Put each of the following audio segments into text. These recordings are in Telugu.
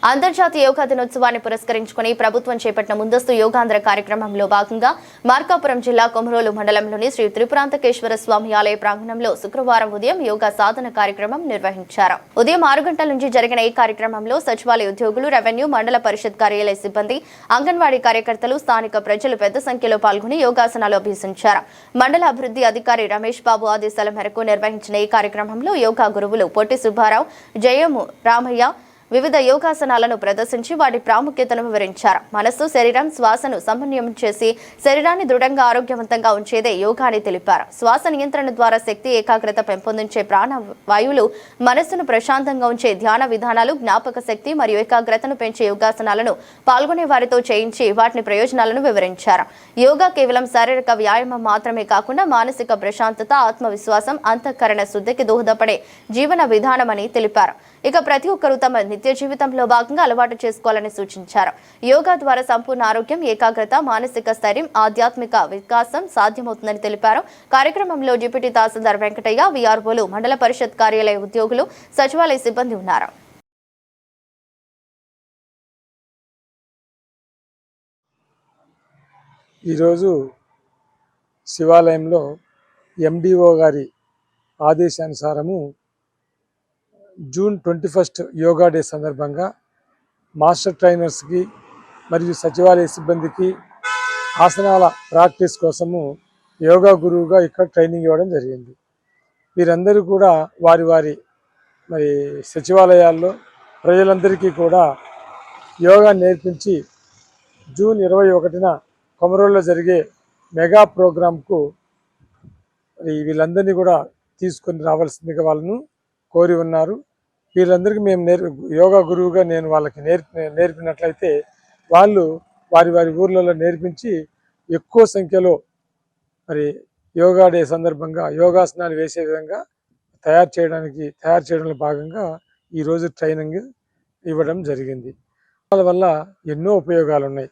అంతర్జాతీయ యోగా దినోత్సవాన్ని పురస్కరించుకుని ప్రభుత్వం చేపట్టిన ముందస్తు యోగాంధ్ర కార్యక్రమంలో భాగంగా మార్కాపురం జిల్లా కొమరోలు మండలంలోని శ్రీ త్రిపురాంతకేశ్వర స్వామి ఆలయ ప్రాంగణంలో శుక్రవారం ఉదయం యోగా సాధన కార్యక్రమం నిర్వహించారు. ఉదయం 6 గంటల నుంచి జరిగిన ఈ కార్యక్రమంలో సచివాలయ ఉద్యోగులు, రెవెన్యూ, మండల పరిషత్ కార్యాలయ సిబ్బంది, అంగన్వాడీ కార్యకర్తలు, స్థానిక ప్రజలు పెద్ద సంఖ్యలో పాల్గొని యోగాసనాలు అభ్యసించారు. మండల అభివృద్ధి అధికారి రమేష్ బాబు ఆదేశాల మేరకు నిర్వహించిన ఈ కార్యక్రమంలో యోగా గురువులు పొట్టి సుబ్బారావు, జయము రామయ్య వివిధ యోగాసనాలను ప్రదర్శించి వాటి ప్రాముఖ్యతను వివరించారు. మనస్సు, శరీరం, శ్వాసను సమన్వయం చేసి శరీరాన్ని దృఢంగా, ఆరోగ్యవంతంగా ఉంచేదే యోగా అని తెలిపారు. శ్వాస నియంత్రణ ద్వారా శక్తి, ఏకాగ్రత పెంపొందించే ప్రాణవాయువులు, మనస్సును ప్రశాంతంగా ఉంచే ధ్యాన విధానాలు, జ్ఞాపక శక్తి మరియు ఏకాగ్రతను పెంచే యోగాసనాలను పాల్గొనే వారితో చేయించి వాటి ప్రయోజనాలను వివరించారు. యోగా కేవలం శారీరక వ్యాయామం మాత్రమే కాకుండా మానసిక ప్రశాంతత, ఆత్మవిశ్వాసం, అంతఃకరణ శుద్ధికి దోహదపడే జీవన విధానమని తెలిపారు. ఇక ప్రతి ఒక్కరూ తమ నిత్య జీవితంలో భాగంగా అలవాటు చేసుకోవాలని సూచించారు. యోగా ద్వారా సంపూర్ణ ఆరోగ్యం, ఏకాగ్రత, మానసిక స్థైర్యం, ఆధ్యాత్మిక వికాసం సాధ్యమవుతుందని తెలిపారు. కార్యక్రమంలో డిప్యూటీ తహసీల్దార్ వెంకటయ్య, వీఆర్ఓలు, మండల పరిషత్ కార్యాలయ ఉద్యోగులు, సచివాలయ సిబ్బంది ఉన్నారు. ఈరోజు శివాలయంలో ఎండిఓ గారి ఆదేశానుసారము జూన్ 21 యోగా డే సందర్భంగా మాస్టర్ ట్రైనర్స్కి మరియు సచివాలయ సిబ్బందికి ఆసనాల ప్రాక్టీస్ కోసము యోగా గురువుగా ఇక్కడ ట్రైనింగ్ ఇవ్వడం జరిగింది. వీరందరూ కూడా వారి వారి సచివాలయాల్లో ప్రజలందరికీ కూడా యోగా నేర్పించి జూన్ 21న కొమరోల్లో జరిగే మెగా ప్రోగ్రాంకు వీళ్ళందరినీ కూడా తీసుకొని రావాల్సిందిగా వాళ్ళను కోరి ఉన్నారు. వీళ్ళందరికీ మేము యోగా గురువుగా నేను వాళ్ళకి నేర్పినట్లయితే వాళ్ళు వారి వారి ఊర్లలో నేర్పించి ఎక్కువ సంఖ్యలో యోగా డే సందర్భంగా యోగాసనాలు వేసే విధంగా తయారు చేయడంలో భాగంగా ఈరోజు ట్రైనింగ్ ఇవ్వడం జరిగింది. వల్ల ఎన్నో ఉపయోగాలు ఉన్నాయి.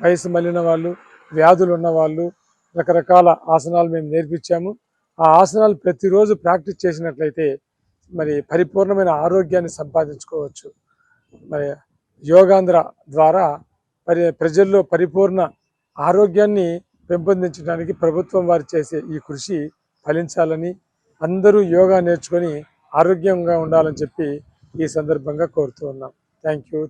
వయసు మళ్ళిన వాళ్ళు, వ్యాధులు ఉన్న వాళ్ళు, రకరకాల ఆసనాలు మేము నేర్పించాము. ఆ ఆసనాలు ప్రతిరోజు ప్రాక్టీస్ చేసినట్లయితే పరిపూర్ణమైన ఆరోగ్యాన్ని సంపాదించుకోవచ్చు. యోగాంధ్ర ద్వారా ప్రజల్లో పరిపూర్ణ ఆరోగ్యాన్ని పెంపొందించడానికి ప్రభుత్వం వారు చేసే ఈ కృషి ఫలించాలని, అందరూ యోగా నేర్చుకొని ఆరోగ్యంగా ఉండాలని చెప్పి ఈ సందర్భంగా కోరుతూ ఉన్నాం. Thank you.